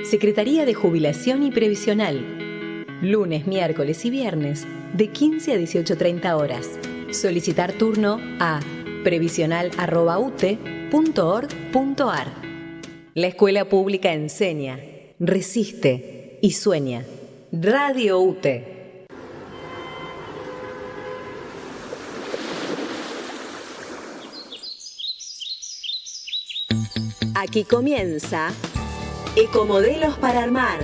Secretaría de Jubilación y Previsional. Lunes, miércoles y viernes, de 15 a 18:30 horas. Solicitar turno a previsional@ute.org.ar. La escuela pública enseña, resiste y sueña. Radio UTE. Aquí comienza Ecomodelos para Armar.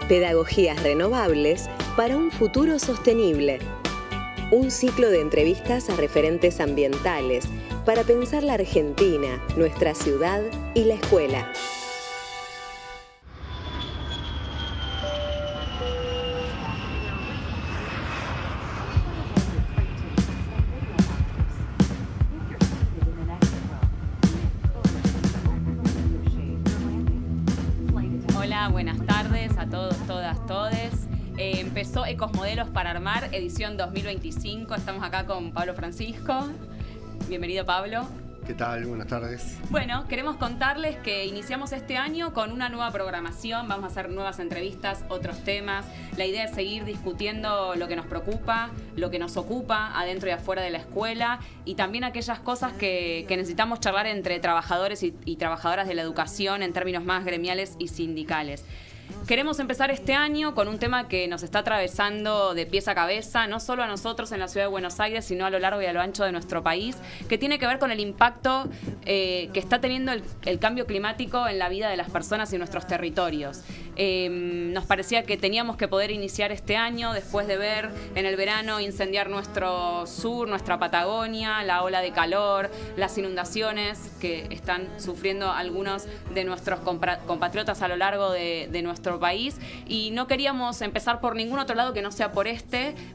Pedagogías renovables para un futuro sostenible. Un ciclo de entrevistas a referentes ambientales para pensar la Argentina, nuestra ciudad y la escuela. Hola, buenas tardes a todos, todas, todes. Empezó Ecomodelos para Armar, edición 2025. Estamos acá con Pablo Francisco. Bienvenido, Pablo. ¿Qué tal? Buenas tardes. Bueno, queremos contarles que iniciamos este año con una nueva programación. Vamos a hacer nuevas entrevistas, otros temas. La idea es seguir discutiendo lo que nos preocupa, lo que nos ocupa adentro y afuera de la escuela y también aquellas cosas que necesitamos charlar entre trabajadores y trabajadoras de la educación en términos más gremiales y sindicales. Queremos empezar este año con un tema que nos está atravesando de pies a cabeza, no solo a nosotros en la ciudad de Buenos Aires, sino a lo largo y a lo ancho de nuestro país, que tiene que ver con el impacto que está teniendo el cambio climático en la vida de las personas y nuestros territorios. Nos parecía que teníamos que poder iniciar este año después de ver en el verano incendiar nuestro sur, nuestra Patagonia, la ola de calor, las inundaciones que están sufriendo algunos de nuestros compatriotas a lo largo de nuestro país, y no queríamos empezar por ningún otro lado que no sea por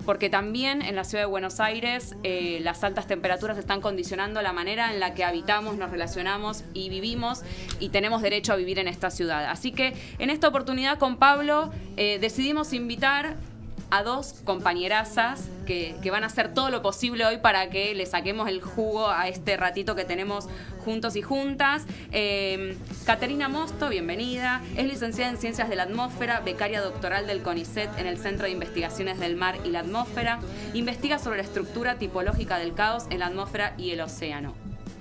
porque también en la ciudad de Buenos Aires las altas temperaturas están condicionando la manera en la que habitamos, nos relacionamos y vivimos, y tenemos derecho a vivir en esta ciudad. Así que en esta oportunidad con Pablo decidimos invitar a dos compañerazas que van a hacer todo lo posible hoy para que le saquemos el jugo a este ratito que tenemos juntos y juntas. Caterina Mosto, bienvenida. Es licenciada en Ciencias de la Atmósfera, becaria doctoral del CONICET en el Centro de Investigaciones del Mar y la Atmósfera. Investiga sobre la estructura tipológica del caos en la atmósfera y el océano.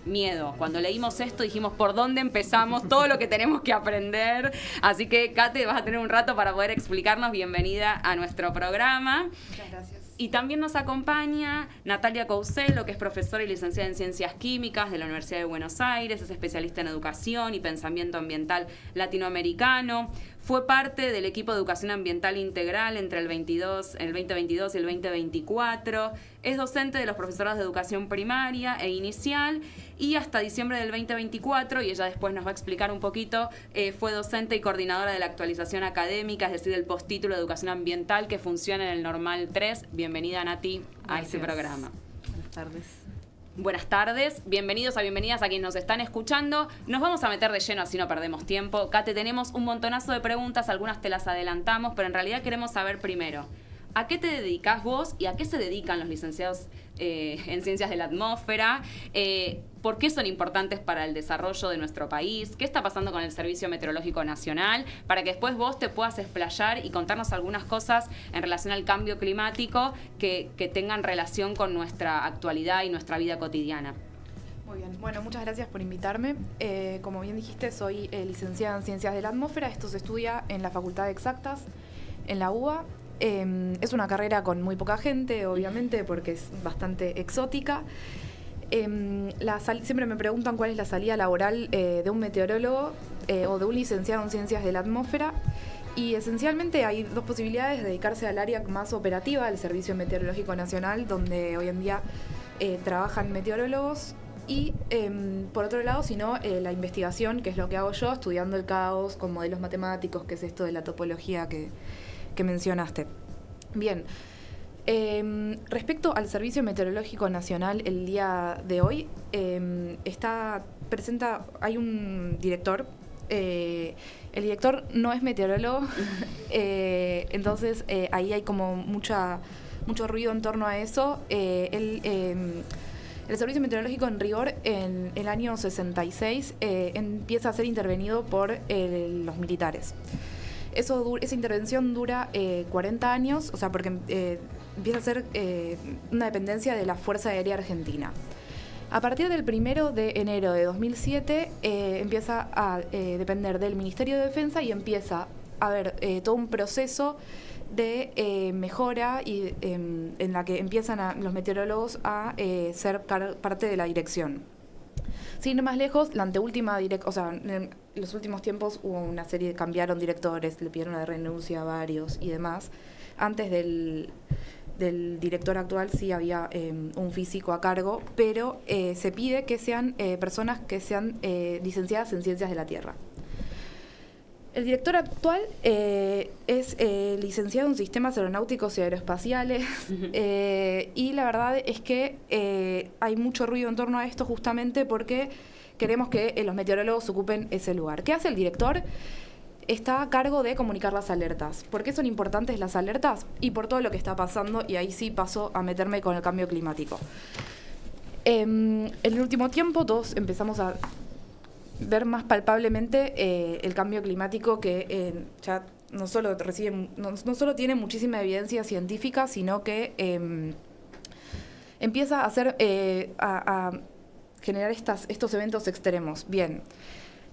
Miedo. Cuando leímos esto dijimos por dónde empezamos, todo lo que tenemos que aprender. Así que, Cate, vas a tener un rato para poder explicarnos. Bienvenida a nuestro programa. Muchas gracias. Y también nos acompaña Natalia Couselo, que es profesora y licenciada en Ciencias Químicas de la Universidad de Buenos Aires, es especialista en educación y pensamiento ambiental latinoamericano. Fue parte del equipo de educación ambiental integral entre el 2022 y el 2024. Es docente de los profesorados de educación primaria e inicial, y hasta diciembre del 2024, y ella después nos va a explicar un poquito, fue docente y coordinadora de la actualización académica, es decir, del postítulo de educación ambiental que funciona en el Normal 3. Bienvenida, Nati, a este programa. Buenas tardes. Buenas tardes, bienvenidos a bienvenidas a quienes nos están escuchando. Nos vamos a meter de lleno, así no perdemos tiempo. Cate, tenemos un montonazo de preguntas, algunas te las adelantamos, pero en realidad queremos saber primero, ¿a qué te dedicas vos y a qué se dedican los licenciados en Ciencias de la Atmósfera? ¿Por qué son importantes para el desarrollo de nuestro país? ¿Qué está pasando con el Servicio Meteorológico Nacional? Para que después vos te puedas explayar y contarnos algunas cosas en relación al cambio climático que tengan relación con nuestra actualidad y nuestra vida cotidiana. Muy bien. Bueno, muchas gracias por invitarme. Como bien dijiste, soy licenciada en Ciencias de la Atmósfera. Esto se estudia en la Facultad de Exactas, en la UBA. Es una carrera con muy poca gente, obviamente, porque es bastante exótica. Siempre me preguntan cuál es la salida laboral de un meteorólogo o de un licenciado en Ciencias de la Atmósfera. Y esencialmente hay dos posibilidades: dedicarse al área más operativa, al Servicio Meteorológico Nacional, donde hoy en día trabajan meteorólogos. Y por otro lado, la investigación, que es lo que hago yo, estudiando el caos con modelos matemáticos, que es esto de la topología que mencionaste. Bien, respecto al Servicio Meteorológico Nacional, el día de hoy hay un director. El director no es meteorólogo, entonces ahí hay como mucho ruido en torno a eso. Él El servicio meteorológico en rigor en el año 66 empieza a ser intervenido por los militares. Esa intervención dura 40 años, o sea, porque empieza a ser una dependencia de la Fuerza Aérea Argentina. A partir del 1 de enero de 2007 empieza a depender del Ministerio de Defensa y empieza a haber todo un proceso de mejora y en la que empiezan los meteorólogos a ser parte de la dirección. Sin ir más lejos, la anteúltima en los últimos tiempos hubo una serie, cambiaron directores, le pidieron la renuncia a varios y demás. Antes del director actual sí había un físico a cargo, pero se pide que sean personas que sean licenciadas en Ciencias de la Tierra. El director actual es licenciado en Sistemas Aeronáuticos y Aeroespaciales y la verdad es que hay mucho ruido en torno a esto justamente porque queremos que los meteorólogos ocupen ese lugar. ¿Qué hace el director? Está a cargo de comunicar las alertas. ¿Por qué son importantes las alertas? Y por todo lo que está pasando, y ahí sí paso a meterme con el cambio climático. En el último tiempo todos empezamos a ver más palpablemente el cambio climático que ya no solo tiene muchísima evidencia científica, sino que empieza a hacer a generar estos eventos extremos. Bien,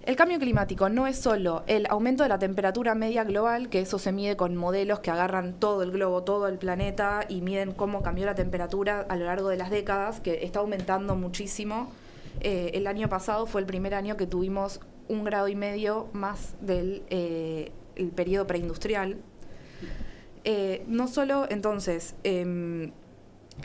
el cambio climático no es solo el aumento de la temperatura media global, que eso se mide con modelos que agarran todo el globo, todo el planeta y miden cómo cambió la temperatura a lo largo de las décadas, que está aumentando muchísimo. El año pasado fue el primer año que tuvimos 1,5 grados más del el periodo preindustrial. No solo, entonces,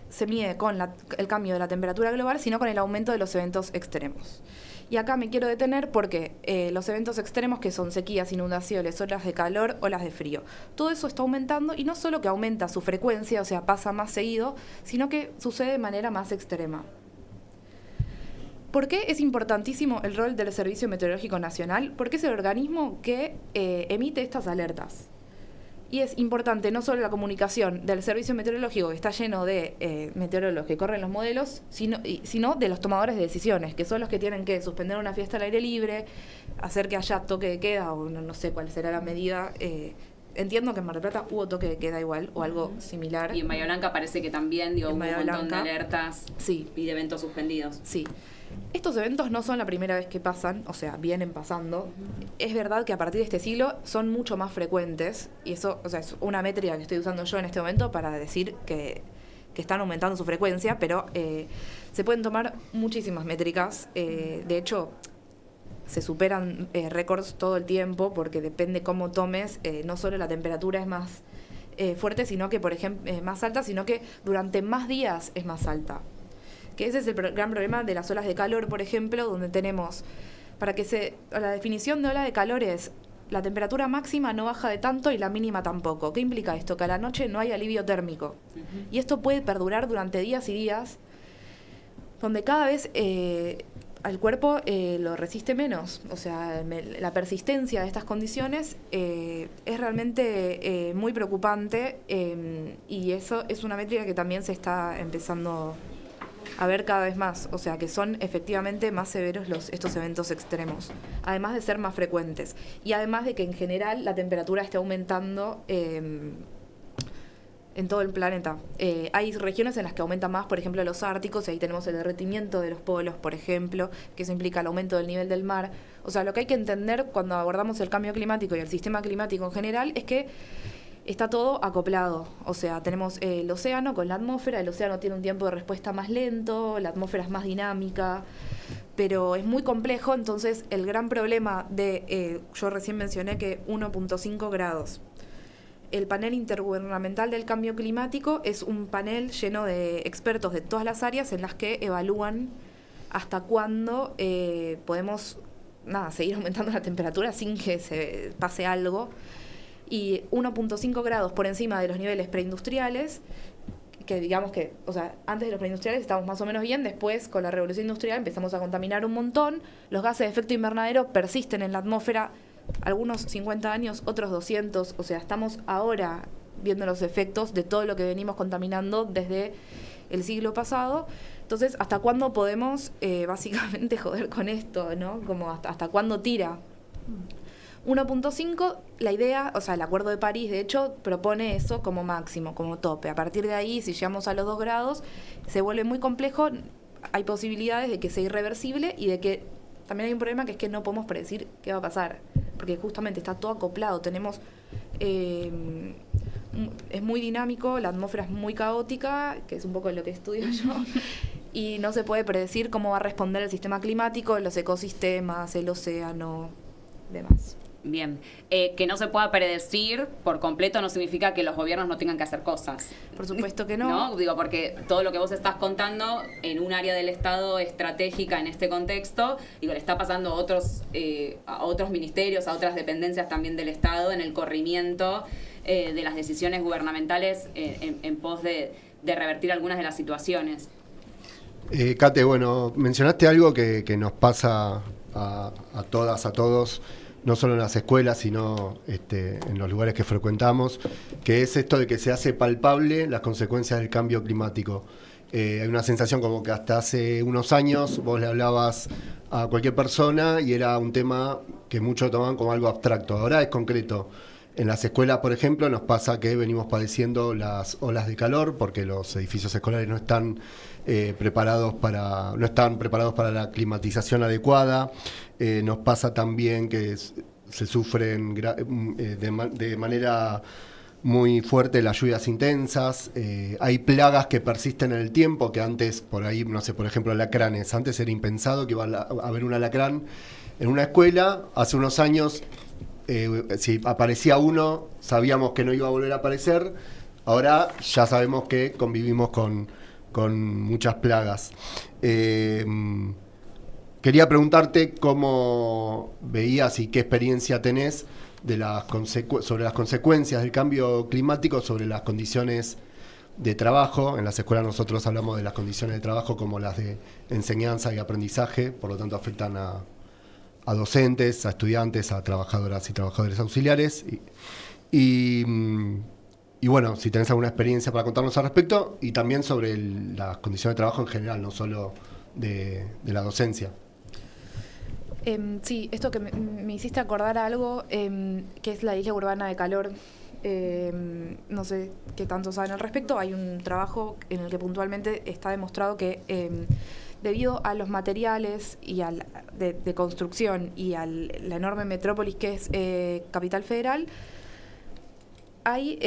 se mide con el cambio de la temperatura global, sino con el aumento de los eventos extremos. Y acá me quiero detener porque los eventos extremos, que son sequías, inundaciones, olas de calor, olas de frío, todo eso está aumentando, y no solo que aumenta su frecuencia, o sea, pasa más seguido, sino que sucede de manera más extrema. ¿Por qué es importantísimo el rol del Servicio Meteorológico Nacional? Porque es el organismo que emite estas alertas. Y es importante no solo la comunicación del Servicio Meteorológico, que está lleno de meteorólogos que corren los modelos, sino de los tomadores de decisiones, que son los que tienen que suspender una fiesta al aire libre, hacer que haya toque de queda, o no sé cuál será la medida. Entiendo que en Mar del Plata hubo toque de queda igual, o algo similar. Y en Bahía Blanca parece que también hubo un montón de alertas y de eventos suspendidos. Sí. Estos eventos no son la primera vez que pasan, o sea, vienen pasando. Es verdad que a partir de este siglo son mucho más frecuentes, y eso, o sea, es una métrica que estoy usando yo en este momento para decir que están aumentando su frecuencia, pero se pueden tomar muchísimas métricas. De hecho, se superan récords todo el tiempo, porque depende cómo tomes, no solo la temperatura es más fuerte, sino que, por ejemplo, es más alta, sino que durante más días es más alta. Que ese es el gran problema de las olas de calor, por ejemplo, donde tenemos, la definición de ola de calor es la temperatura máxima no baja de tanto y la mínima tampoco. ¿Qué implica esto? Que a la noche no hay alivio térmico. Y esto puede perdurar durante días y días, donde cada vez al cuerpo lo resiste menos. O sea, la persistencia de estas condiciones es realmente muy preocupante, y eso es una métrica que también se está empezando a ver cada vez más, o sea que son efectivamente más severos estos eventos extremos, además de ser más frecuentes, y además de que en general la temperatura esté aumentando en todo el planeta. Hay regiones en las que aumenta más, por ejemplo los árticos, y ahí tenemos el derretimiento de los polos, por ejemplo, que eso implica el aumento del nivel del mar. O sea, lo que hay que entender cuando abordamos el cambio climático y el sistema climático en general es que está todo acoplado. O sea, tenemos el océano con la atmósfera. El océano tiene un tiempo de respuesta más lento, la atmósfera es más dinámica, pero es muy complejo. Entonces, el gran problema yo recién mencioné que 1,5 grados. El panel intergubernamental del cambio climático es un panel lleno de expertos de todas las áreas en las que evalúan hasta cuándo podemos seguir aumentando la temperatura sin que se pase algo. Y 1,5 grados por encima de los niveles preindustriales, que digamos que, o sea, antes de los preindustriales estábamos más o menos bien, después con la revolución industrial empezamos a contaminar un montón, los gases de efecto invernadero persisten en la atmósfera algunos 50 años, otros 200, o sea, estamos ahora viendo los efectos de todo lo que venimos contaminando desde el siglo pasado, Entonces, ¿hasta cuándo podemos básicamente joder con esto, ¿no? Como hasta cuándo tira. 1.5, la idea, o sea, el Acuerdo de París, de hecho, propone eso como máximo, como tope. A partir de ahí, si llegamos a los 2 grados, se vuelve muy complejo, hay posibilidades de que sea irreversible y de que también hay un problema que es que no podemos predecir qué va a pasar, porque justamente está todo acoplado, tenemos... es muy dinámico, la atmósfera es muy caótica, que es un poco lo que estudio yo, y no se puede predecir cómo va a responder el sistema climático, los ecosistemas, el océano, demás. Bien, que no se pueda predecir por completo no significa que los gobiernos no tengan que hacer cosas. Por supuesto que no. ¿No? Digo, porque todo lo que vos estás contando en un área del Estado estratégica en este contexto, digo, le está pasando a otros ministerios, a otras dependencias también del Estado en el corrimiento de las decisiones gubernamentales en pos de revertir algunas de las situaciones. Kate, bueno, mencionaste algo que nos pasa a todas, a todos, no solo en las escuelas, sino en los lugares que frecuentamos, que es esto de que se hace palpable las consecuencias del cambio climático. Hay una sensación como que hasta hace unos años vos le hablabas a cualquier persona y era un tema que muchos tomaban como algo abstracto. Ahora es concreto. En las escuelas, por ejemplo, nos pasa que venimos padeciendo las olas de calor porque los edificios escolares no están preparados para la climatización adecuada. Nos pasa también que se sufren de manera muy fuerte las lluvias intensas. Hay plagas que persisten en el tiempo, que antes, por ahí, no sé, por ejemplo, alacranes. Antes era impensado que iba a haber un alacrán en una escuela. Hace unos años, si aparecía uno, sabíamos que no iba a volver a aparecer. Ahora ya sabemos que convivimos con muchas plagas. Quería preguntarte cómo veías y qué experiencia tenés de sobre las consecuencias del cambio climático sobre las condiciones de trabajo. En las escuelas nosotros hablamos de las condiciones de trabajo como las de enseñanza y aprendizaje, por lo tanto afectan a docentes, a estudiantes, a trabajadoras y trabajadores auxiliares. Y bueno, si tenés alguna experiencia para contarnos al respecto, y también sobre las condiciones de trabajo en general, no solo de la docencia. Sí, esto que me hiciste acordar a algo, que es la isla urbana de calor. No sé qué tanto saben al respecto. Hay un trabajo en el que puntualmente está demostrado que debido a los materiales y de construcción y a la enorme metrópolis que es Capital Federal, hay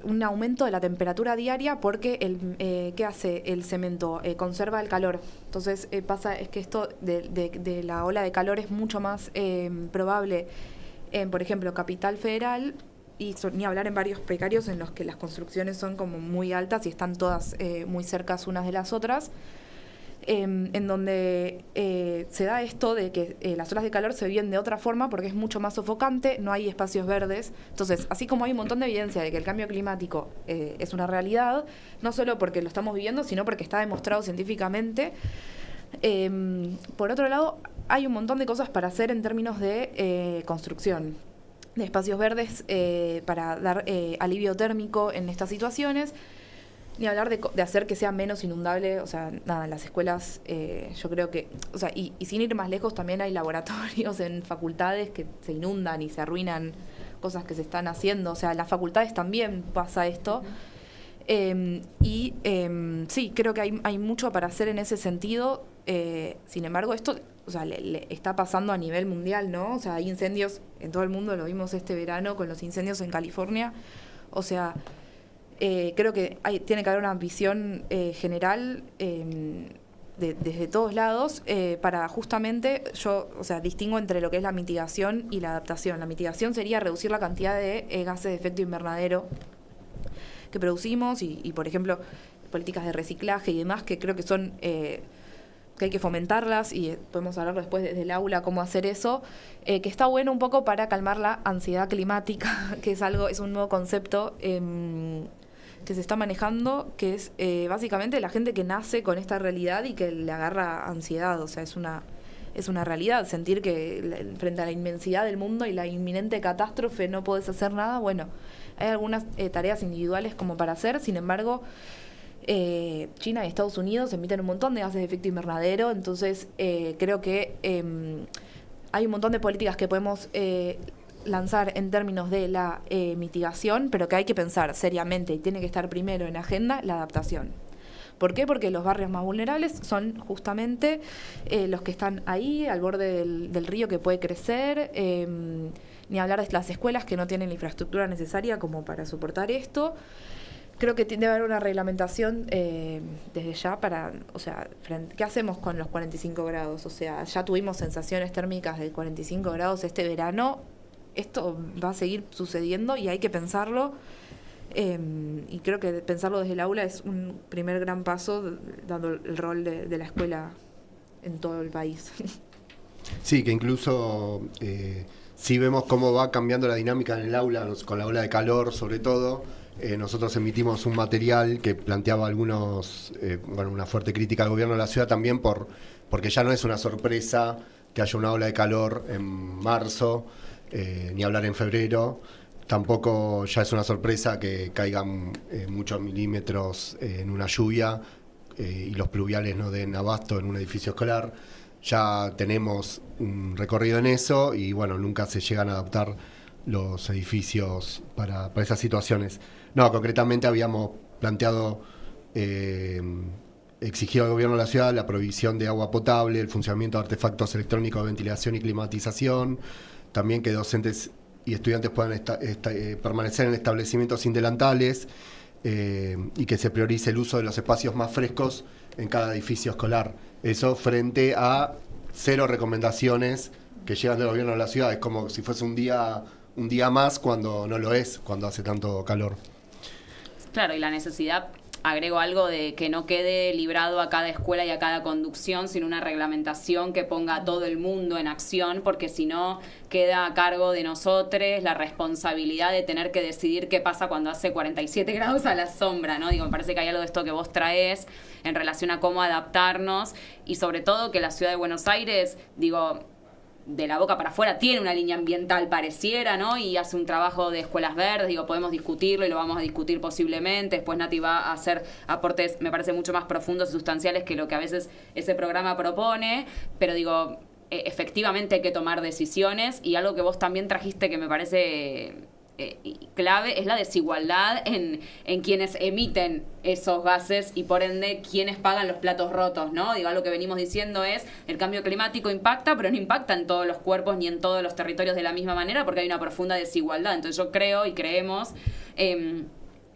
un aumento de la temperatura diaria porque ¿qué hace el cemento? Conserva el calor. Entonces es que esto de la ola de calor es mucho más probable en, por ejemplo, Capital Federal, y ni hablar en barrios precarios en los que las construcciones son como muy altas y están todas muy cercas unas de las otras, en donde se da esto de que las olas de calor se viven de otra forma porque es mucho más sofocante, no hay espacios verdes. Entonces, así como hay un montón de evidencia de que el cambio climático es una realidad, no solo porque lo estamos viviendo, sino porque está demostrado científicamente, por otro lado, hay un montón de cosas para hacer en términos de construcción, de espacios verdes para dar alivio térmico en estas situaciones. Ni hablar de hacer que sea menos inundable, o sea, nada, en las escuelas yo creo que, o sea, y sin ir más lejos, también hay laboratorios en facultades que se inundan y se arruinan cosas que se están haciendo, o sea, en las facultades también pasa esto. Sí, creo que hay mucho para hacer en ese sentido. Sin embargo, esto, o sea, le está pasando a nivel mundial, ¿no? O sea, hay incendios en todo el mundo, lo vimos este verano con los incendios en California, o sea... creo que tiene que haber una visión general desde todos lados para justamente, yo, o sea, distingo entre lo que es la mitigación y la adaptación. La mitigación sería reducir la cantidad de gases de efecto invernadero que producimos y, por ejemplo, políticas de reciclaje y demás, que creo que son... que hay que fomentarlas y podemos hablar después desde el aula cómo hacer eso, que está bueno un poco para calmar la ansiedad climática, que es un nuevo concepto que se está manejando, que es básicamente la gente que nace con esta realidad y que le agarra ansiedad, o sea, es una realidad, sentir que frente a la inmensidad del mundo y la inminente catástrofe no podés hacer nada. Bueno, hay algunas tareas individuales como para hacer, sin embargo... China y Estados Unidos emiten un montón de gases de efecto invernadero, entonces creo que hay un montón de políticas que podemos lanzar en términos de la mitigación, pero que hay que pensar seriamente y tiene que estar primero en agenda la adaptación. ¿Por qué? Porque los barrios más vulnerables son justamente los que están ahí, al borde del río que puede crecer, ni hablar de las escuelas que no tienen la infraestructura necesaria como para soportar esto. Creo que debe haber una reglamentación desde ya para, o sea, ¿qué hacemos con los 45 grados? O sea, ya tuvimos sensaciones térmicas de 45 grados este verano, esto va a seguir sucediendo y hay que pensarlo. Y creo que pensarlo desde el aula es un primer gran paso, dando el rol de la escuela en todo el país. Sí, que incluso si vemos cómo va cambiando la dinámica en el aula, con la ola de calor sobre todo, nosotros emitimos un material que planteaba una fuerte crítica al gobierno de la ciudad también porque ya no es una sorpresa que haya una ola de calor en marzo, ni hablar en febrero. Tampoco ya es una sorpresa que caigan muchos milímetros en una lluvia y los pluviales no den abasto en un edificio escolar. Ya tenemos un recorrido en eso y bueno, nunca se llegan a adaptar los edificios para esas situaciones. No, concretamente habíamos planteado exigir al gobierno de la ciudad la provisión de agua potable, el funcionamiento de artefactos electrónicos de ventilación y climatización, también que docentes y estudiantes puedan permanecer en establecimientos sin delantales y que se priorice el uso de los espacios más frescos en cada edificio escolar. Eso frente a 0 recomendaciones que llegan del gobierno de la ciudad. Es como si fuese un día más cuando no lo es, cuando hace tanto calor. Claro, y la necesidad, agrego algo de que no quede librado a cada escuela y a cada conducción, sino una reglamentación que ponga a todo el mundo en acción, porque si no queda a cargo de nosotros la responsabilidad de tener que decidir qué pasa cuando hace 47 grados a la sombra, ¿no? Me parece que hay algo de esto que vos traes en relación a cómo adaptarnos y sobre todo que la ciudad de Buenos Aires, de la boca para afuera tiene una línea ambiental pareciera, ¿no? Y hace un trabajo de escuelas verdes, podemos discutirlo y lo vamos a discutir posiblemente. Después Nati va a hacer aportes, me parece, mucho más profundos y sustanciales que lo que a veces ese programa propone, pero efectivamente hay que tomar decisiones y algo que vos también trajiste que me parece clave es la desigualdad en quienes emiten esos gases y por ende quienes pagan los platos rotos, ¿no? Algo que venimos diciendo es el cambio climático impacta, pero no impacta en todos los cuerpos ni en todos los territorios de la misma manera porque hay una profunda desigualdad. Entonces yo creo y creemos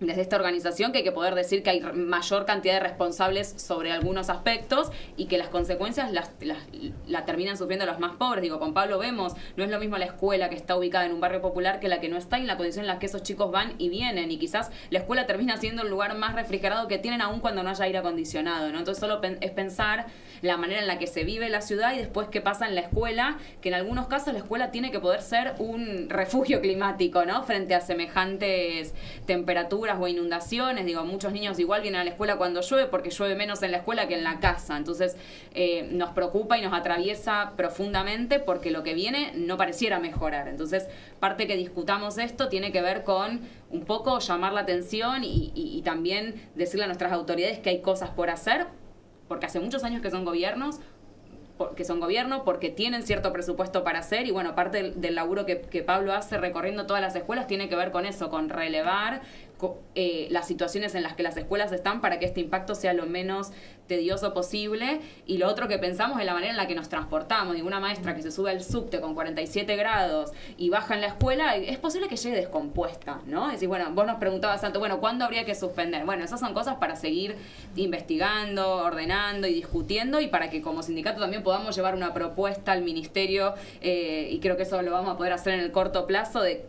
desde esta organización que hay que poder decir que hay mayor cantidad de responsables sobre algunos aspectos y que las consecuencias la terminan sufriendo los más pobres. Con Pablo vemos, no es lo mismo la escuela que está ubicada en un barrio popular que la que no está y en la condición en la que esos chicos van y vienen y quizás la escuela termina siendo el lugar más refrigerado que tienen aún cuando no haya aire acondicionado, ¿no? Entonces solo es pensar la manera en la que se vive la ciudad y después qué pasa en la escuela, que en algunos casos la escuela tiene que poder ser un refugio climático, ¿no? Frente a semejantes temperaturas o inundaciones. Muchos niños igual vienen a la escuela cuando llueve porque llueve menos en la escuela que en la casa. Entonces nos preocupa y nos atraviesa profundamente porque lo que viene no pareciera mejorar. Entonces parte que discutamos esto tiene que ver con un poco llamar la atención y también decirle a nuestras autoridades que hay cosas por hacer porque hace muchos años que son gobierno, porque tienen cierto presupuesto para hacer y parte del laburo que Pablo hace recorriendo todas las escuelas tiene que ver con eso, con relevar las situaciones en las que las escuelas están para que este impacto sea lo menos tedioso posible. Y lo otro que pensamos es la manera en la que nos transportamos. Una maestra que se sube al subte con 47 grados y baja en la escuela, es posible que llegue descompuesta, ¿no? Es decir, vos nos preguntabas, Santo, ¿cuándo habría que suspender? Esas son cosas para seguir investigando, ordenando y discutiendo y para que como sindicato también podamos llevar una propuesta al ministerio y creo que eso lo vamos a poder hacer en el corto plazo de,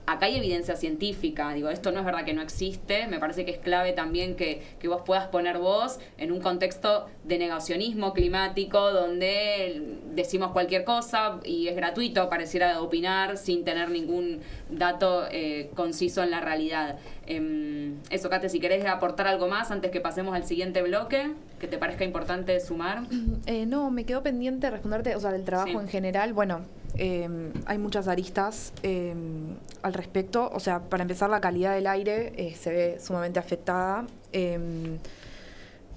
acá hay evidencia científica, esto no es verdad que no existe, me parece que es clave también que vos puedas poner voz en un contexto de negacionismo climático donde decimos cualquier cosa y es gratuito, pareciera opinar sin tener ningún dato conciso en la realidad. Eso, Kate, si querés aportar algo más antes que pasemos al siguiente bloque, que te parezca importante sumar. No, me quedó pendiente responderte, del trabajo en general, hay muchas aristas al respecto. O sea, para empezar, la calidad del aire se ve sumamente afectada.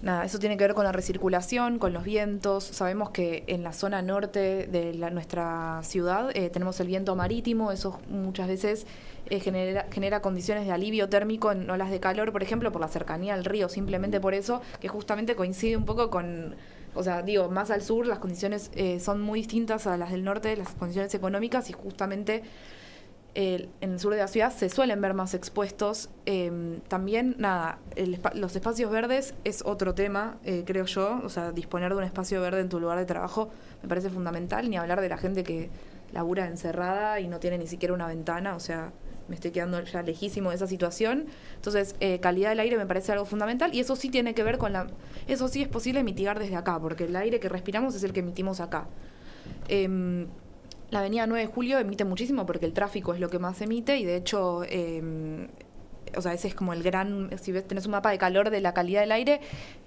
Nada, eso tiene que ver con la recirculación, con los vientos. Sabemos que en la zona norte de nuestra ciudad tenemos el viento marítimo. Eso muchas veces genera condiciones de alivio térmico en olas de calor, por ejemplo, por la cercanía al río, simplemente por eso, que justamente coincide un poco con... O sea, digo, más al sur las condiciones son muy distintas a las del norte, las condiciones económicas, y justamente en el sur de la ciudad se suelen ver más expuestos. También, nada, los espacios verdes es otro tema, creo yo. O sea, disponer de un espacio verde en tu lugar de trabajo me parece fundamental, ni hablar de la gente que labura encerrada y no tiene ni siquiera una ventana. O sea, me estoy quedando ya lejísimo de esa situación. Entonces, calidad del aire me parece algo fundamental, y eso sí tiene que ver con eso sí es posible mitigar desde acá, porque el aire que respiramos es el que emitimos acá. La avenida 9 de Julio emite muchísimo porque el tráfico es lo que más emite, y de hecho, o sea, ese es como el gran... Si tenés un mapa de calor de la calidad del aire,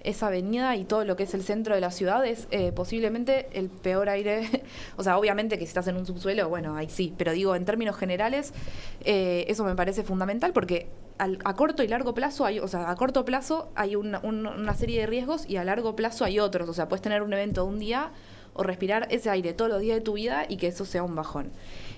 esa avenida y todo lo que es el centro de la ciudad es posiblemente el peor aire. O sea, obviamente que si estás en un subsuelo, bueno, ahí sí, pero digo, en términos generales, eso me parece fundamental, porque a corto y largo plazo hay, o sea, a corto plazo hay una serie de riesgos, y a largo plazo hay otros. O sea, puedes tener un evento de un día o respirar ese aire todos los días de tu vida y que eso sea un bajón.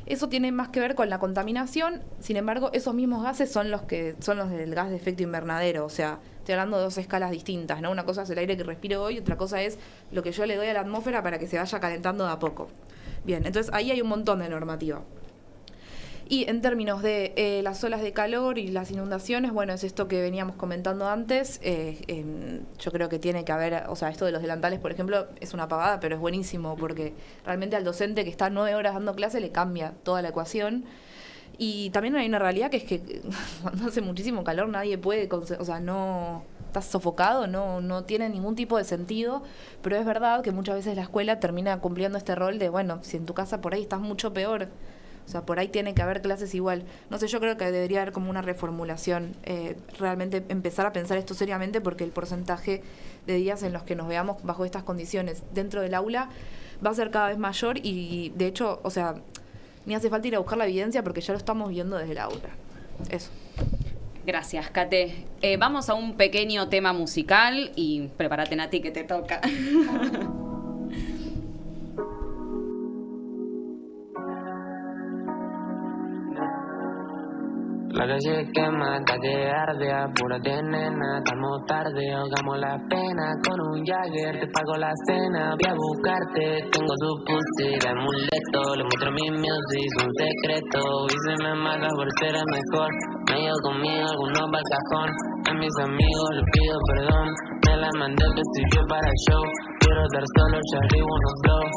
Eso tiene más que ver con la contaminación. Sin embargo, esos mismos gases son los del gas de efecto invernadero. O sea, estoy hablando de dos escalas distintas, ¿no? Una cosa es el aire que respiro hoy, otra cosa es lo que yo le doy a la atmósfera para que se vaya calentando de a poco. Bien, entonces ahí hay un montón de normativa. Y en términos de las olas de calor y las inundaciones, bueno, es esto que veníamos comentando antes. Yo creo que tiene que haber, o sea, esto de los delantales, por ejemplo, es una pavada, pero es buenísimo, porque realmente al docente que está 9 horas dando clase le cambia toda la ecuación. Y también hay una realidad, que es que cuando hace muchísimo calor nadie puede, o sea, no... Estás sofocado, no tiene ningún tipo de sentido, pero es verdad que muchas veces la escuela termina cumpliendo este rol de, bueno, si en tu casa por ahí estás mucho peor, o sea, por ahí tiene que haber clases igual. No sé, yo creo que debería haber como una reformulación, realmente empezar a pensar esto seriamente, porque el porcentaje de días en los que nos veamos bajo estas condiciones dentro del aula va a ser cada vez mayor, y de hecho, o sea, ni hace falta ir a buscar la evidencia porque ya lo estamos viendo desde el aula. Eso. Gracias, Kate. Vamos a un pequeño tema musical y prepárate, Nati, que te toca. La calle quema, calle arde, apúrate nena, estamos tarde, ahogamos la pena con un Jagger, te pago la cena, voy a buscarte, tengo tu pussy de amuleto, le muestro mi music, un secreto, y se me mata por ser el mejor, me llevo conmigo algunos va al cajón, a mis amigos les pido perdón, me la mandé que sirvió para el show, quiero estar solo, ya arriba unos blows,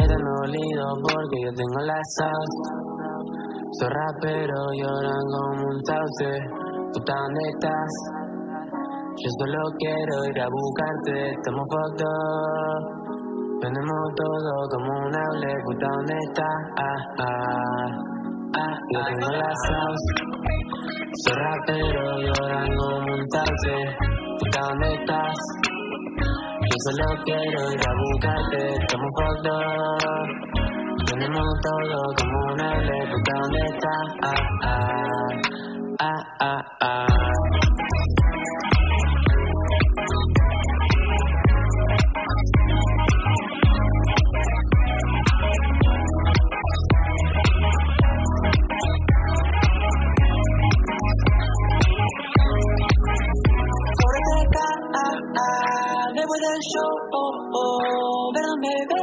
eres dolido porque yo tengo la sauce. Soy rapero, lloran como un sauce. Puta, ¿dónde estás? Yo solo quiero ir a buscarte. Estamos fucked up. Vendemos todo como un hable. Puta, ¿dónde estás? Yo tengo la sauce. Soy rapero, lloran como un sauce. Puta, ¿dónde estás? Yo solo quiero ir a buscarte. Estamos fucked up. Tenemos todo como un hable, puta, ¿dónde está? Me voy del show, perdón bebé,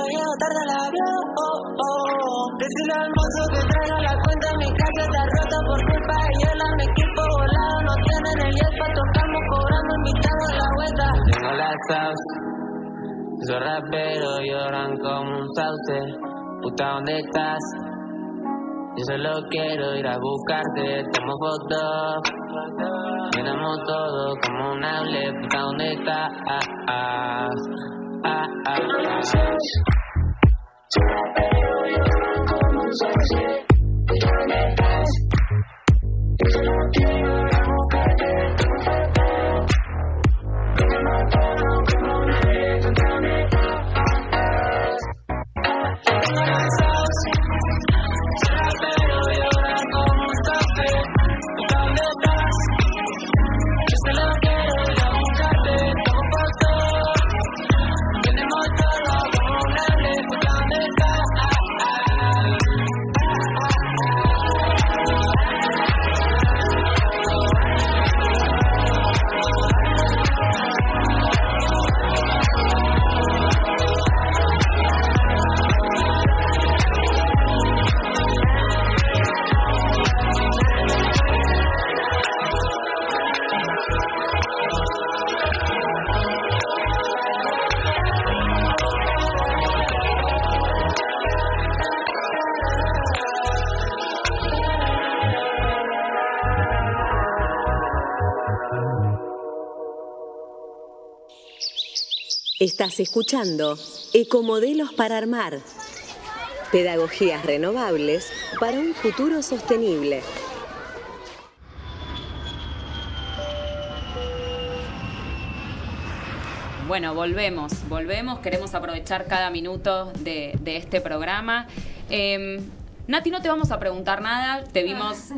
llego tarde al avión, decirle al mozo que traiga la cuenta, mi casa está rota por culpa de hiela, mi equipo volado, no tienen el IESPA, tocamos cobrando invitados a la vuelta. Tengo la sauce, soy rapero, lloran como un sauce, puta, ¿dónde estás? Yo solo quiero ir a buscarte, estamos fucked up. Tenemos todo como un hable, puta, ¿dónde estás? Soy rapero, lloran como un sauce, puta, ¿dónde estás? Yo solo quiero ir a buscarte, estamos fucked up. Tenemos todo como un hable, puta, ¿dónde estás? Estás escuchando Ecomodelos para Armar. Pedagogías renovables para un futuro sostenible. Bueno, volvemos. Queremos aprovechar cada minuto de este programa. Nati, no te vamos a preguntar nada, te vimos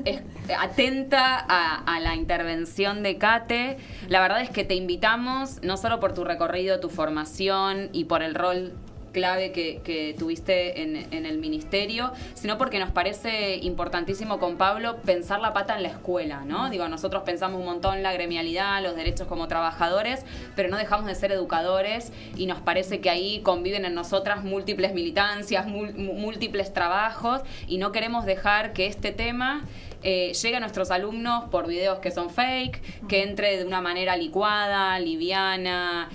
atenta a la intervención de Kate. La verdad es que te invitamos, no solo por tu recorrido, tu formación y por el rol clave que tuviste en el ministerio, sino porque nos parece importantísimo con Pablo pensar la pata en la escuela, ¿no? Digo, nosotros pensamos un montón la gremialidad, los derechos como trabajadores, pero no dejamos de ser educadores y nos parece que ahí conviven en nosotras múltiples militancias, múltiples trabajos y no queremos dejar que este tema llegue a nuestros alumnos por videos que son fake, que entre de una manera licuada, liviana,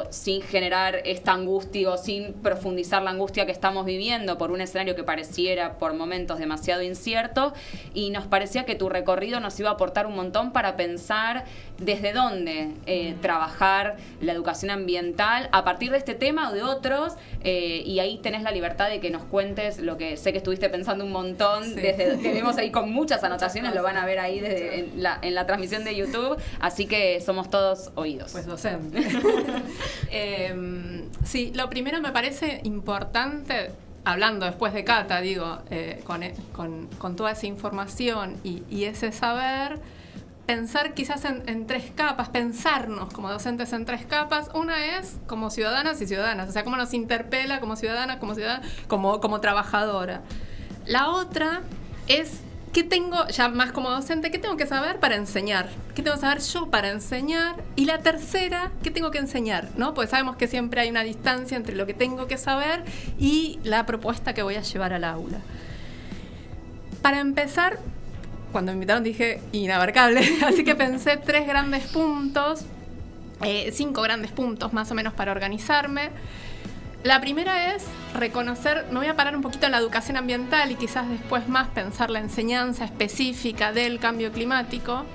sin generar esta angustia o sin profundizar la angustia que estamos viviendo por un escenario que pareciera por momentos demasiado incierto, y nos parecía que tu recorrido nos iba a aportar un montón para pensar desde dónde trabajar la educación ambiental a partir de este tema o de otros, y ahí tenés la libertad de que nos cuentes lo que sé que estuviste pensando un montón, sí. Desde que vemos ahí con muchas anotaciones, lo van a ver ahí en la transmisión de YouTube, así que somos todos oídos. Pues docente. Sí, lo primero me parece importante, hablando después de Cata, digo, con toda esa información y ese saber, pensar quizás en tres capas, pensarnos como docentes en tres capas. Una es como ciudadanas y ciudadanas, o sea, cómo nos interpela como ciudadanas, como trabajadora. La otra es ¿qué tengo, ya más como docente, qué tengo que saber para enseñar? ¿Qué tengo que saber yo para enseñar? Y la tercera, ¿qué tengo que enseñar? ¿No? Porque sabemos que siempre hay una distancia entre lo que tengo que saber y la propuesta que voy a llevar al aula. Para empezar, cuando me invitaron dije inabarcable, así que pensé 5 grandes puntos más o menos para organizarme. La primera es reconocer, me voy a parar un poquito en la educación ambiental y quizás después más pensar la enseñanza específica del cambio climático.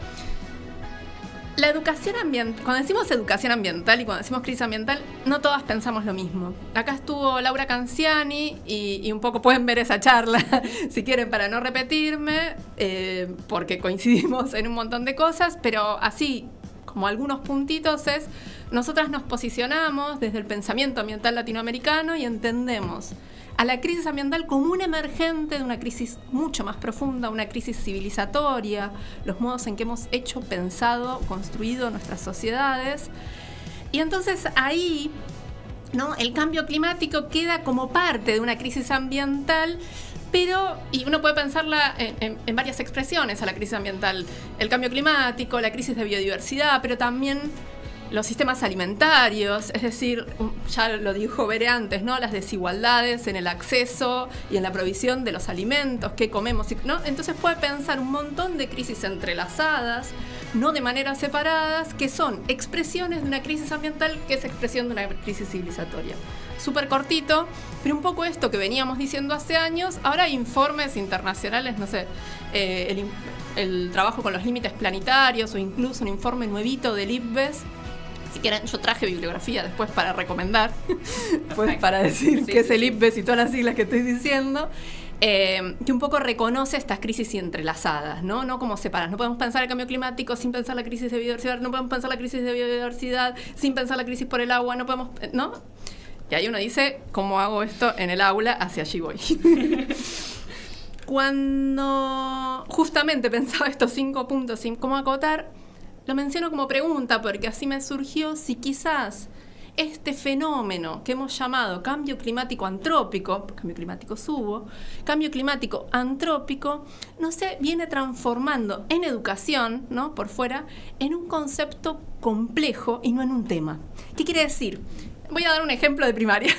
La educación ambiental, cuando decimos educación ambiental y cuando decimos crisis ambiental, no todas pensamos lo mismo. Acá estuvo Laura Canciani y un poco pueden ver esa charla si quieren para no repetirme, porque coincidimos en un montón de cosas, pero así como algunos puntitos es, nosotras nos posicionamos desde el pensamiento ambiental latinoamericano y entendemos a la crisis ambiental como un emergente de una crisis mucho más profunda, una crisis civilizatoria, los modos en que hemos hecho, pensado, construido nuestras sociedades. Y entonces ahí, ¿no?, el cambio climático queda como parte de una crisis ambiental, pero, y uno puede pensarla en varias expresiones a la crisis ambiental, el cambio climático, la crisis de biodiversidad, pero también los sistemas alimentarios, es decir, ya lo dijo Bere antes, ¿no?, las desigualdades en el acceso y en la provisión de los alimentos, qué comemos, ¿no? Entonces puede pensar un montón de crisis entrelazadas, no de manera separadas, que son expresiones de una crisis ambiental que es expresión de una crisis civilizatoria. Súper cortito, pero un poco esto que veníamos diciendo hace años, ahora hay informes internacionales, no sé, el trabajo con los límites planetarios o incluso un informe nuevito del IPBES. Si quieren, yo traje bibliografía después para recomendar, pues para decir qué es el IPBES y todas las siglas que estoy diciendo, que un poco reconoce estas crisis entrelazadas, ¿no? No como separadas. No podemos pensar el cambio climático sin pensar la crisis de biodiversidad, no podemos pensar la crisis de biodiversidad sin pensar la crisis por el agua, no podemos, ¿no? Y ahí uno dice, ¿cómo hago esto en el aula? Hacia allí voy. Cuando justamente pensaba estos 5 puntos sin cómo acotar, lo menciono como pregunta porque así me surgió si quizás este fenómeno que hemos llamado cambio climático antrópico, cambio climático subo, cambio climático antrópico, no se viene transformando en educación, ¿no?, por fuera, en un concepto complejo y no en un tema. ¿Qué quiere decir? Voy a dar un ejemplo de primaria.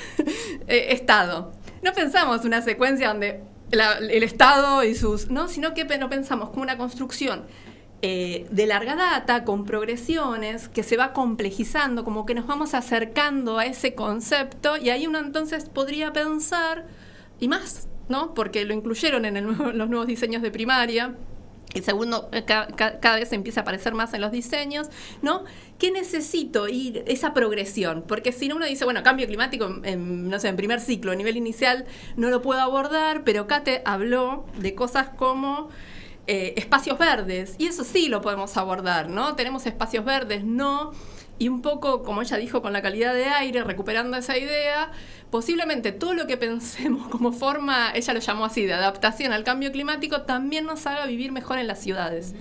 Estado. No pensamos una secuencia donde el Estado y sus, ¿no?, sino que lo pensamos como una construcción de larga data, con progresiones, que se va complejizando, como que nos vamos acercando a ese concepto, y ahí uno entonces podría pensar, y más, ¿no?, porque lo incluyeron en los nuevos diseños de primaria, El segundo, cada vez empieza a aparecer más en los diseños, ¿no? ¿Qué necesito ir? Esa progresión. Porque si no, uno dice, bueno, cambio climático, no sé, en primer ciclo, a nivel inicial, no lo puedo abordar, pero Kate habló de cosas como espacios verdes. Y eso sí lo podemos abordar, ¿no? Tenemos espacios verdes, no. Y un poco, como ella dijo, con la calidad de aire, recuperando esa idea, posiblemente todo lo que pensemos como forma, ella lo llamó así, de adaptación al cambio climático, también nos haga vivir mejor en las ciudades.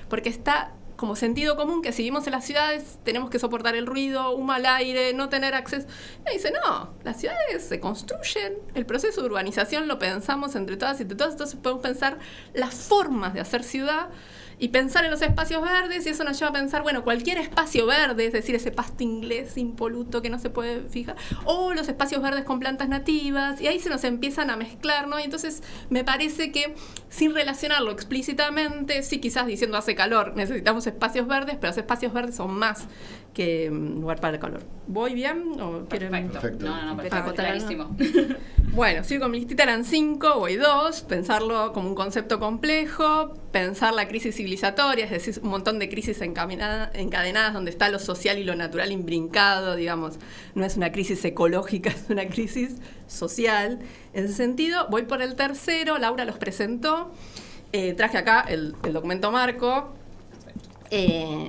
Porque está como sentido común que si vivimos en las ciudades tenemos que soportar el ruido, un mal aire, no tener acceso. Y dice, no, las ciudades se construyen, el proceso de urbanización lo pensamos entre todas y entre todas, entonces podemos pensar las formas de hacer ciudad y pensar en los espacios verdes, y eso nos lleva a pensar, bueno, cualquier espacio verde, es decir, ese pasto inglés impoluto que no se puede fijar, o los espacios verdes con plantas nativas, y ahí se nos empiezan a mezclar, ¿no? Y entonces me parece que, sin relacionarlo explícitamente, sí, quizás diciendo hace calor, necesitamos espacios verdes, pero los espacios verdes son más que lugar para el calor. ¿Voy bien? ¿O Perfecto. No, perfecto, clarísimo. Bueno, sigo con mi listita, eran 5, voy 2, pensarlo como un concepto complejo, pensar la crisis civilizatoria, es decir, un montón de crisis encadenadas donde está lo social y lo natural imbrincado, digamos, no es una crisis ecológica, es una crisis social. En ese sentido, voy por el tercero, Laura los presentó, traje acá el documento marco,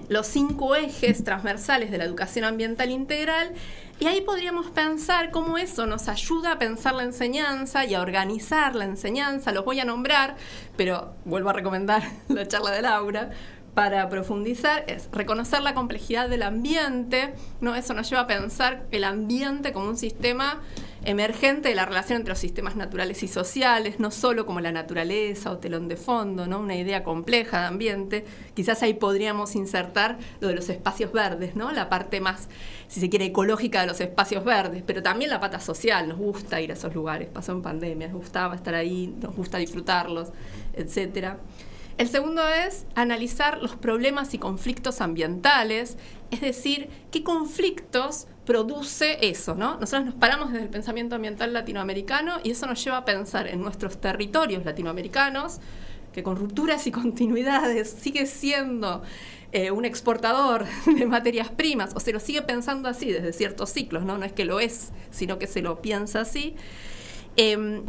los 5 ejes transversales de la educación ambiental integral, y ahí podríamos pensar cómo eso nos ayuda a pensar la enseñanza y a organizar la enseñanza. Los voy a nombrar, pero vuelvo a recomendar la charla de Laura para profundizar. Es reconocer la complejidad del ambiente, ¿no? Eso nos lleva a pensar el ambiente como un sistema emergente de la relación entre los sistemas naturales y sociales, no solo como la naturaleza o telón de fondo, ¿no? Una idea compleja de ambiente. Quizás ahí podríamos insertar lo de los espacios verdes, ¿no? La parte más, si se quiere, ecológica de los espacios verdes, pero también la pata social. Nos gusta ir a esos lugares, pasó en pandemia, nos gustaba estar ahí, nos gusta disfrutarlos, etcétera. El segundo es analizar los problemas y conflictos ambientales, es decir, qué conflictos produce eso, ¿no? Nosotros nos paramos desde el pensamiento ambiental latinoamericano y eso nos lleva a pensar en nuestros territorios latinoamericanos, que con rupturas y continuidades sigue siendo un exportador de materias primas, o se lo sigue pensando así desde ciertos ciclos, ¿no? No es que lo es, sino que se lo piensa así.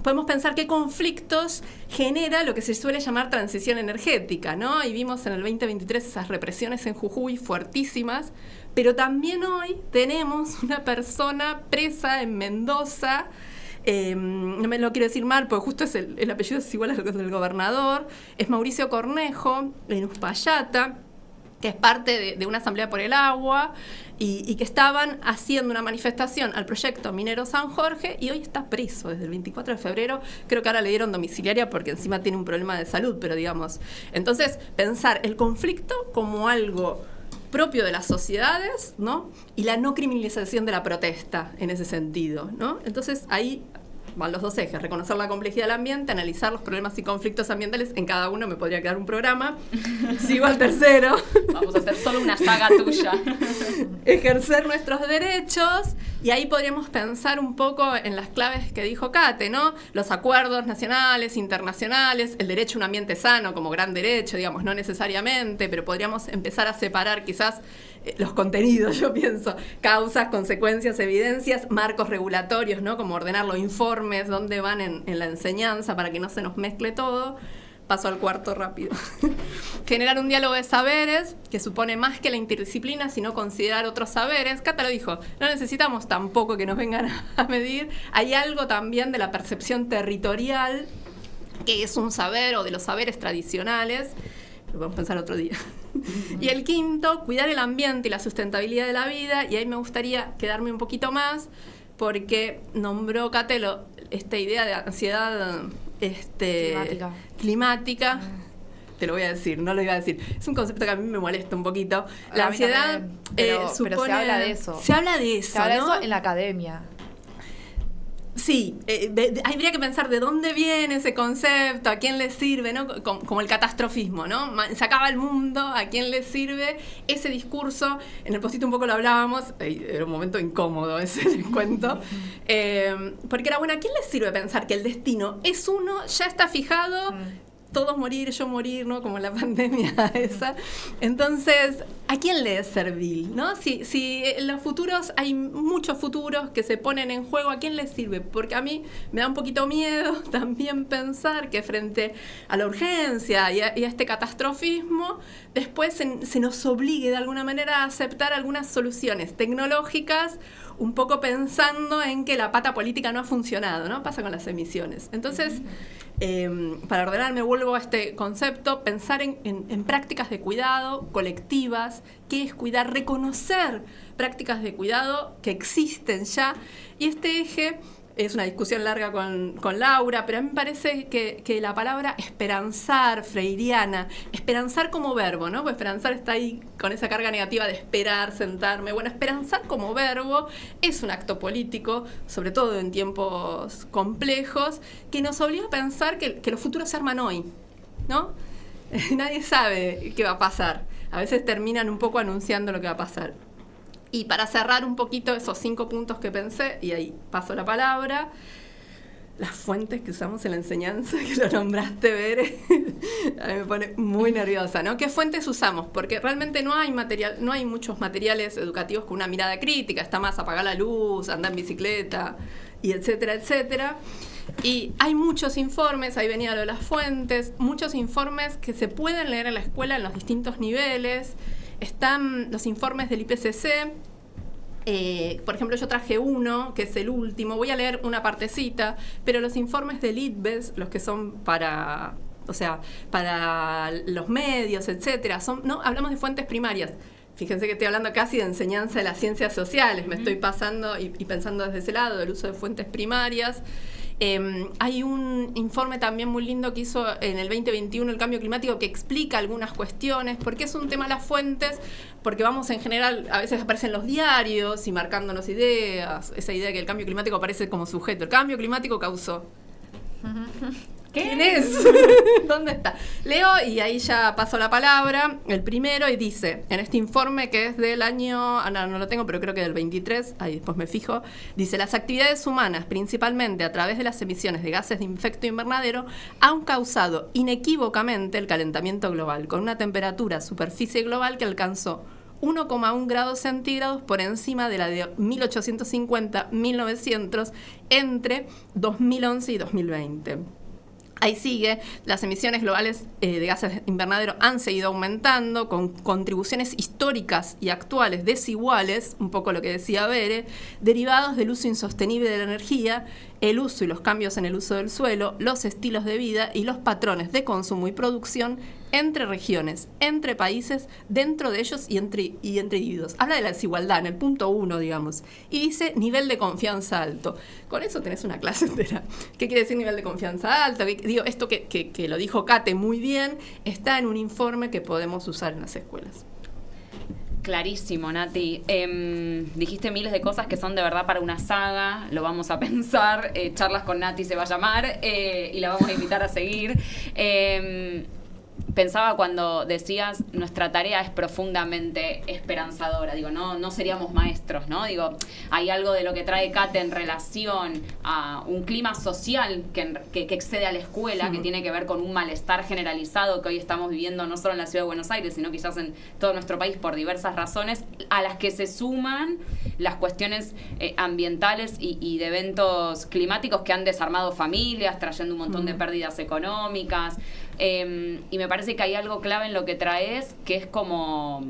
Podemos pensar qué conflictos genera lo que se suele llamar transición energética, ¿no? Y vimos en el 2023 esas represiones en Jujuy fuertísimas, pero también hoy tenemos una persona presa en Mendoza, no me lo quiero decir mal, porque justo es el apellido es igual al del gobernador, es Mauricio Cornejo, en Uspallata, que es parte de una asamblea por el agua y que estaban haciendo una manifestación al proyecto minero San Jorge, y hoy está preso desde el 24 de febrero. Creo que ahora le dieron domiciliaria porque encima tiene un problema de salud, pero digamos. Entonces, pensar el conflicto como algo propio de las sociedades, ¿no? Y la no criminalización de la protesta en ese sentido, ¿no? Entonces, ahí van los 2 ejes, reconocer la complejidad del ambiente, analizar los problemas y conflictos ambientales. En cada uno me podría quedar un programa. Sigo al tercero. Vamos a hacer solo una saga tuya. Ejercer nuestros derechos, y ahí podríamos pensar un poco en las claves que dijo Kate, ¿no? Los acuerdos nacionales, internacionales, el derecho a un ambiente sano como gran derecho, digamos, no necesariamente, pero podríamos empezar a separar quizás los contenidos, yo pienso, causas, consecuencias, evidencias, marcos regulatorios, ¿no? Como ordenar los informes, dónde van en la enseñanza para que no se nos mezcle todo. Paso al cuarto rápido. Generar un diálogo de saberes que supone más que la interdisciplina, sino considerar otros saberes. Cata lo dijo, no necesitamos tampoco que nos vengan a medir. Hay algo también de la percepción territorial, que es un saber, o de los saberes tradicionales. Lo podemos pensar otro día. Y el quinto, cuidar el ambiente y la sustentabilidad de la vida. Y ahí me gustaría quedarme un poquito más, porque nombró Catelo esta idea de ansiedad climática. Te lo voy a decir, no lo iba a decir. Es un concepto que a mí me molesta un poquito. La ansiedad pero supone... se habla de eso. Se habla de eso, Se habla de ¿no? eso en la academia. Sí, habría que pensar de dónde viene ese concepto, a quién le sirve, ¿no? Como el catastrofismo, ¿no? Se acaba el mundo, ¿a quién le sirve ese discurso? En el postito un poco lo hablábamos, era un momento incómodo ese, les cuento, porque era, bueno, ¿a quién le sirve pensar que el destino es uno, ya está fijado, todos morir, yo morir, ¿no? Como la pandemia esa. Entonces, ¿a quién le es servil, no? Si en los futuros hay muchos futuros que se ponen en juego, ¿a quién les sirve? Porque a mí me da un poquito miedo también pensar que frente a la urgencia y a este catastrofismo, después se nos obligue de alguna manera a aceptar algunas soluciones tecnológicas, un poco pensando en que la pata política no ha funcionado, ¿no? Pasa con las emisiones. Entonces, para ordenarme, vuelvo a este concepto, pensar en prácticas de cuidado colectivas, qué es cuidar, reconocer prácticas de cuidado que existen ya, y este eje es una discusión larga con Laura, pero a mí me parece que la palabra esperanzar, freiriana, esperanzar como verbo, ¿no? Pues esperanzar está ahí con esa carga negativa de esperar, sentarme. Bueno, esperanzar como verbo es un acto político, sobre todo en tiempos complejos, que nos obliga a pensar que los futuros se arman hoy, ¿no? Nadie sabe qué va a pasar. A veces terminan un poco anunciando lo que va a pasar. Y para cerrar un poquito esos 5 puntos que pensé, y ahí paso la palabra, las fuentes que usamos en la enseñanza, que lo nombraste, Bere, a mí me pone muy nerviosa, ¿no? ¿Qué fuentes usamos? Porque realmente no hay muchos materiales educativos con una mirada crítica, está más apagar la luz, andar en bicicleta, y etcétera, etcétera. Y hay muchos informes, ahí venía lo de las fuentes, muchos informes que se pueden leer en la escuela en los distintos niveles. Están los informes del IPCC, por ejemplo, yo traje uno, que es el último, voy a leer una partecita, pero los informes del ITBES, los que son para los medios, etcétera, no hablamos de fuentes primarias. Fíjense que estoy hablando casi de enseñanza de las ciencias sociales, me estoy pasando y pensando desde ese lado del uso de fuentes primarias. Hay un informe también muy lindo que hizo en el 2021 el cambio climático que explica algunas cuestiones, porque es un tema las fuentes, porque vamos en general, a veces aparecen los diarios y marcándonos ideas, esa idea de que el cambio climático aparece como sujeto. El cambio climático causó. ¿Quién es? ¿Dónde está? Leo y ahí ya paso la palabra. El primero, y dice, en este informe que es del año, no lo tengo, pero creo que del 23, ahí después me fijo, dice, las actividades humanas, principalmente a través de las emisiones de gases de efecto invernadero, han causado inequívocamente el calentamiento global, con una temperatura superficie global que alcanzó 1,1 grados centígrados por encima de la de 1850-1900 entre 2011 y 2020. Ahí sigue, las emisiones globales de gases de invernadero han seguido aumentando con contribuciones históricas y actuales desiguales, un poco lo que decía Bere, derivados del uso insostenible de la energía, el uso y los cambios en el uso del suelo, los estilos de vida y los patrones de consumo y producción entre regiones, entre países, dentro de ellos y entre individuos. Habla de la desigualdad en el punto 1, digamos, y dice nivel de confianza alto. Con eso tenés una clase entera. ¿Qué quiere decir nivel de confianza alto? Digo, esto que lo dijo Kate muy bien, está en un informe que podemos usar en las escuelas. Clarísimo, Nati. Dijiste miles de cosas que son de verdad para una saga, lo vamos a pensar, Charlas con Nati se va a llamar y la vamos a invitar a seguir. Pensaba cuando decías nuestra tarea es profundamente esperanzadora, digo, no seríamos maestros, ¿no? Digo, hay algo de lo que trae Kate en relación a un clima social que excede a la escuela, que tiene que ver con un malestar generalizado que hoy estamos viviendo no solo en la ciudad de Buenos Aires, sino quizás en todo nuestro país por diversas razones, a las que se suman las cuestiones ambientales y de eventos climáticos que han desarmado familias, trayendo un montón de pérdidas económicas. Y me parece que hay algo clave en lo que traes, que es como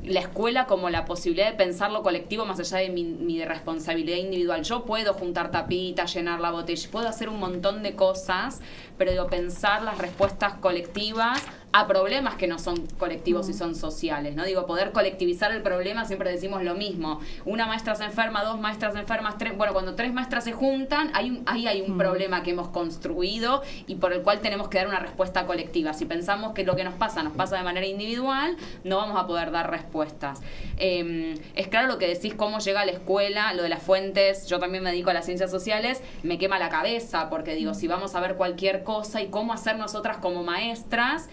la escuela como la posibilidad de pensar lo colectivo más allá de mi responsabilidad individual. Yo puedo juntar tapitas, llenar la botella, puedo hacer un montón de cosas, pero digo, pensar las respuestas colectivas a problemas que no son colectivos y son sociales, ¿no? Digo, poder colectivizar el problema, siempre decimos lo mismo. Una maestra se enferma, 2 maestras enfermas, 3... Bueno, cuando 3 maestras se juntan, ahí hay un problema que hemos construido y por el cual tenemos que dar una respuesta colectiva. Si pensamos que lo que nos pasa de manera individual, no vamos a poder dar respuestas. Es claro lo que decís, cómo llega a la escuela, lo de las fuentes. Yo también me dedico a las ciencias sociales, me quema la cabeza, porque digo, si vamos a ver cualquier cosa y cómo hacer nosotras como maestras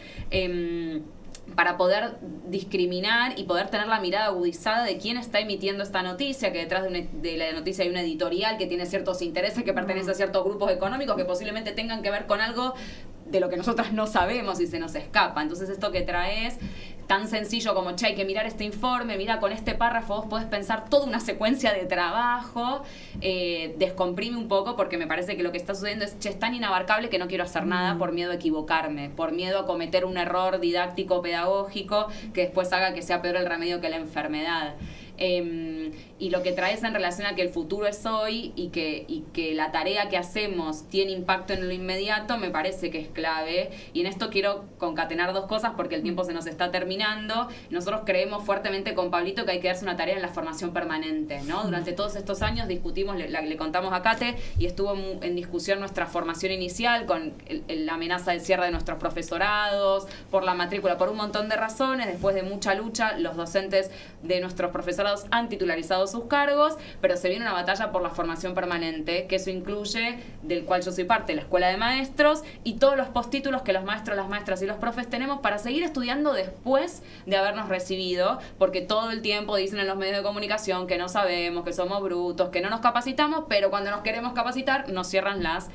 para poder discriminar y poder tener la mirada agudizada de quién está emitiendo esta noticia, que detrás de la noticia hay una editorial que tiene ciertos intereses, que pertenece a ciertos grupos económicos que posiblemente tengan que ver con algo de lo que nosotras no sabemos y se nos escapa. Entonces esto que traes, tan sencillo como, che, hay que mirar este informe, mira, con este párrafo vos podés pensar toda una secuencia de trabajo, descomprime un poco, porque me parece que lo que está sucediendo es, che, es tan inabarcable que no quiero hacer nada por miedo a equivocarme, por miedo a cometer un error didáctico, pedagógico, que después haga que sea peor el remedio que la enfermedad. Y lo que traes en relación a que el futuro es hoy y que la tarea que hacemos tiene impacto en lo inmediato, me parece que es clave. Y en esto quiero concatenar dos cosas porque el tiempo se nos está terminando. Nosotros creemos fuertemente con Pablito que hay que darse una tarea en la formación permanente, ¿no? Durante todos estos años discutimos, le contamos a Kate, y estuvo en discusión nuestra formación inicial con la amenaza del cierre de nuestros profesorados, por la matrícula, por un montón de razones. Después de mucha lucha, los docentes de nuestros profesorados han titularizado sus cargos, pero se viene una batalla por la formación permanente, que eso incluye, del cual yo soy parte, la Escuela de Maestros, y todos los postítulos que los maestros, las maestras y los profes tenemos para seguir estudiando después de habernos recibido, porque todo el tiempo dicen en los medios de comunicación que no sabemos, que somos brutos, que no nos capacitamos, pero cuando nos queremos capacitar nos cierran las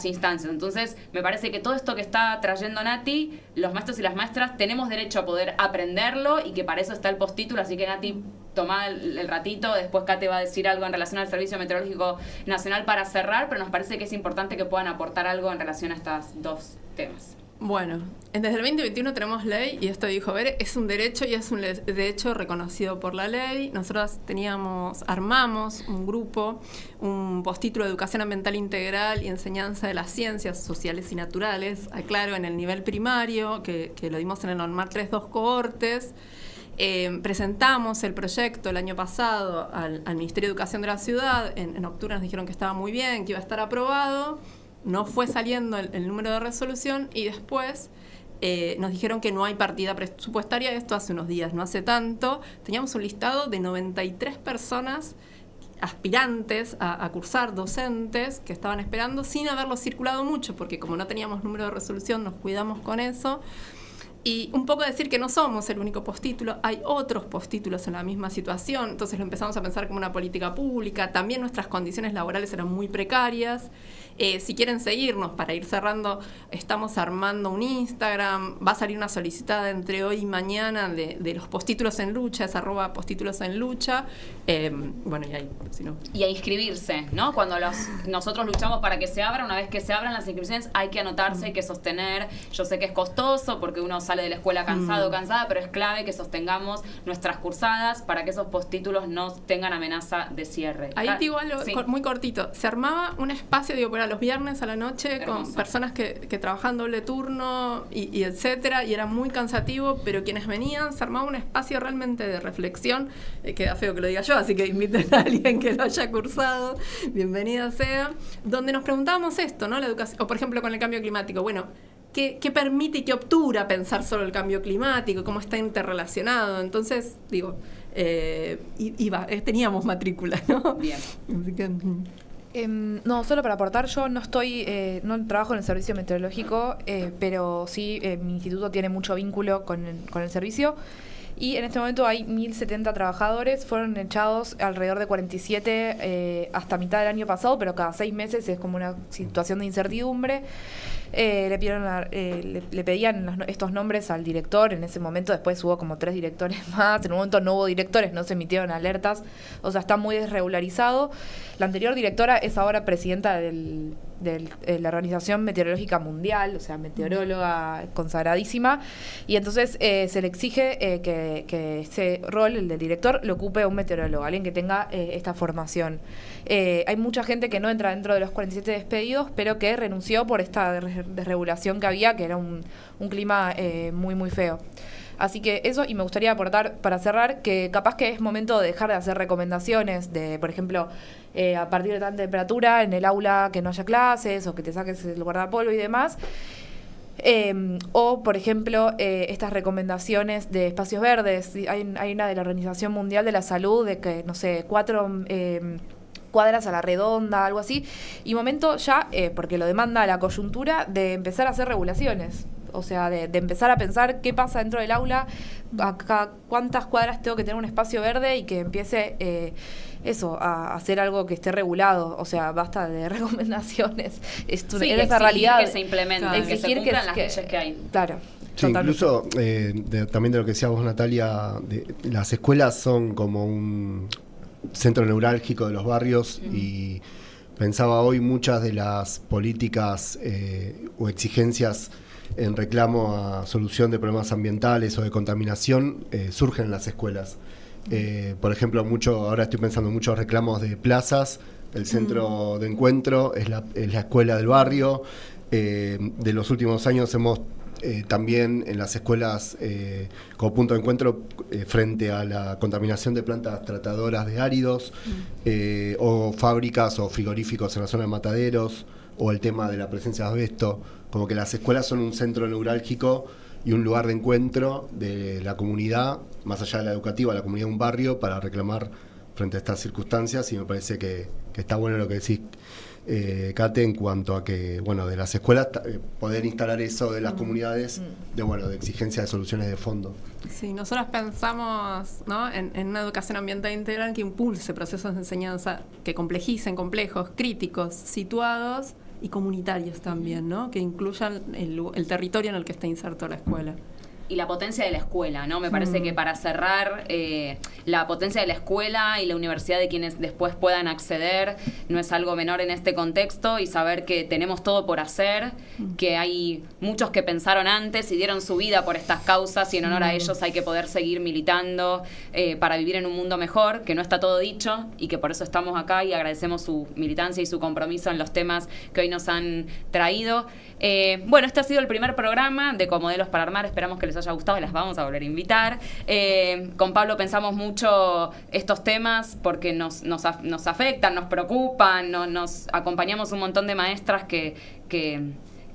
instancias. Entonces me parece que todo esto que está trayendo Nati, los maestros y las maestras tenemos derecho a poder aprenderlo, y que para eso está el postítulo. Así que Nati, toma el ratito, después Kate va a decir algo en relación al Servicio Meteorológico Nacional para cerrar, pero nos parece que es importante que puedan aportar algo en relación a estos dos temas. Bueno, desde el 2021 tenemos ley, y esto dijo Ver, es un derecho y es un derecho reconocido por la ley. Nosotros armamos un grupo, un postítulo de Educación Ambiental Integral y Enseñanza de las Ciencias Sociales y Naturales, aclaro, en el nivel primario, que lo dimos en el Normar 3.2 cohortes. Presentamos el proyecto el año pasado al Ministerio de Educación de la ciudad. En octubre nos dijeron que estaba muy bien, que iba a estar aprobado. No fue saliendo el número de resolución, y después nos dijeron que no hay partida presupuestaria. Esto hace unos días, no hace tanto. Teníamos un listado de 93 personas aspirantes a cursar, docentes, que estaban esperando sin haberlo circulado mucho, porque como no teníamos número de resolución nos cuidamos con eso. Y un poco decir que no somos el único postítulo, hay otros postítulos en la misma situación. Entonces lo empezamos a pensar como una política pública. También nuestras condiciones laborales eran muy precarias. Si quieren seguirnos, para ir cerrando, estamos armando un Instagram. Va a salir una solicitada entre hoy y mañana de los postítulos en lucha, es @postítulos en lucha. Bueno, y ahí, si no. Y a inscribirse, ¿no? Cuando nosotros luchamos para que se abra, una vez que se abran las inscripciones hay que anotarse, hay que sostener. Yo sé que es costoso porque uno sale de la escuela cansado o cansada, pero es clave que sostengamos nuestras cursadas para que esos postítulos no tengan amenaza de cierre. Ahí te digo algo muy cortito. Se armaba un espacio, digo, para los viernes a la noche. Hermoso. Con personas que trabajaban doble turno y etcétera, y era muy cansativo, pero quienes venían, se armaba un espacio realmente de reflexión. Queda feo que lo diga yo, así que inviten a alguien que lo haya cursado, bienvenida sea, donde nos preguntábamos esto, ¿no? La educación, o por ejemplo con el cambio climático. Bueno, ¿qué permite y qué obtura pensar solo el cambio climático? ¿Cómo está interrelacionado? Entonces, digo, teníamos matrícula, ¿no? Bien. Así que, no, solo para aportar, yo no trabajo en el servicio meteorológico, pero sí mi instituto tiene mucho vínculo con el servicio, y en este momento hay 1.070 trabajadores, fueron echados alrededor de 47 hasta mitad del año pasado, pero cada 6 meses es como una situación de incertidumbre. Le pedían estos nombres al director en ese momento. Después hubo como 3 directores más. En un momento no hubo directores, no se emitieron alertas. O sea, está muy desregularizado. La anterior directora es ahora presidenta de la Organización Meteorológica Mundial, o sea, meteoróloga consagradísima. Y entonces se le exige que ese rol, el del director, lo ocupe un meteorólogo, alguien que tenga esta formación. Hay mucha gente que no entra dentro de los 47 despedidos, pero que renunció por esta desregulación que había, que era un clima muy, muy feo. Así que eso, y me gustaría aportar para cerrar que capaz que es momento de dejar de hacer recomendaciones de, por ejemplo, a partir de tanta temperatura en el aula que no haya clases o que te saques el guardapolvo y demás. O, por ejemplo, estas recomendaciones de espacios verdes. Hay una de la Organización Mundial de la Salud de que, no sé, 4 cuadras a la redonda, algo así. Y momento ya, porque lo demanda la coyuntura, de empezar a hacer regulaciones. o sea, de empezar a pensar qué pasa dentro del aula, acá cuántas cuadras tengo que tener un espacio verde y que empiece a hacer algo que esté regulado, o sea, basta de recomendaciones, es esa realidad. Que se implementen, claro, que se cumplan las leyes que hay. Claro. Sí, incluso también de lo que decía vos, Natalia, las escuelas son como un centro neurálgico de los barrios y pensaba hoy muchas de las políticas o exigencias en reclamo a solución de problemas ambientales o de contaminación surgen en las escuelas. Por ejemplo, ahora estoy pensando en muchos reclamos de plazas, el centro de encuentro es la escuela del barrio. De los últimos años hemos también en las escuelas como punto de encuentro frente a la contaminación de plantas tratadoras de áridos o fábricas o frigoríficos en la zona de Mataderos o el tema de la presencia de asbesto, como que las escuelas son un centro neurálgico y un lugar de encuentro de la comunidad, más allá de la educativa, la comunidad de un barrio, para reclamar frente a estas circunstancias, y me parece que está bueno lo que decís, Kate, en cuanto a que, bueno, de las escuelas poder instalar eso de las comunidades, de exigencia de soluciones de fondo. Sí, nosotros pensamos, ¿no?, en una educación ambiental integral que impulse procesos de enseñanza que complejicen, complejos, críticos, situados y comunitarios también, ¿no?, que incluyan el territorio en el que está inserto la escuela. Y la potencia de la escuela, ¿no? Me parece que para cerrar, la potencia de la escuela y la universidad de quienes después puedan acceder no es algo menor en este contexto, y saber que tenemos todo por hacer, que hay muchos que pensaron antes y dieron su vida por estas causas, y en honor a ellos hay que poder seguir militando para vivir en un mundo mejor, que no está todo dicho y que por eso estamos acá, y agradecemos su militancia y su compromiso en los temas que hoy nos han traído. Bueno, este ha sido el primer programa de Ecomodelos para Armar, esperamos que les haya gustado y las vamos a volver a invitar. Con Pablo pensamos mucho estos temas porque nos afectan, nos preocupan, nos acompañamos un montón de maestras que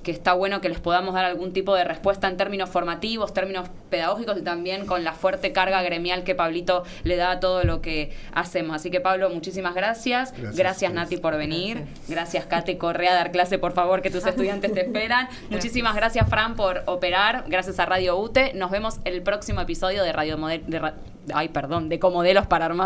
está bueno que les podamos dar algún tipo de respuesta en términos formativos, términos pedagógicos, y también con la fuerte carga gremial que Pablito le da a todo lo que hacemos. Así que, Pablo, muchísimas gracias. Gracias Nati, por venir. Gracias, Kate. Corre a dar clase, por favor, que tus estudiantes te esperan. Muchísimas gracias, Fran, por operar. Gracias a Radio UTE. Nos vemos el próximo episodio de de Ecomodelos para Armar.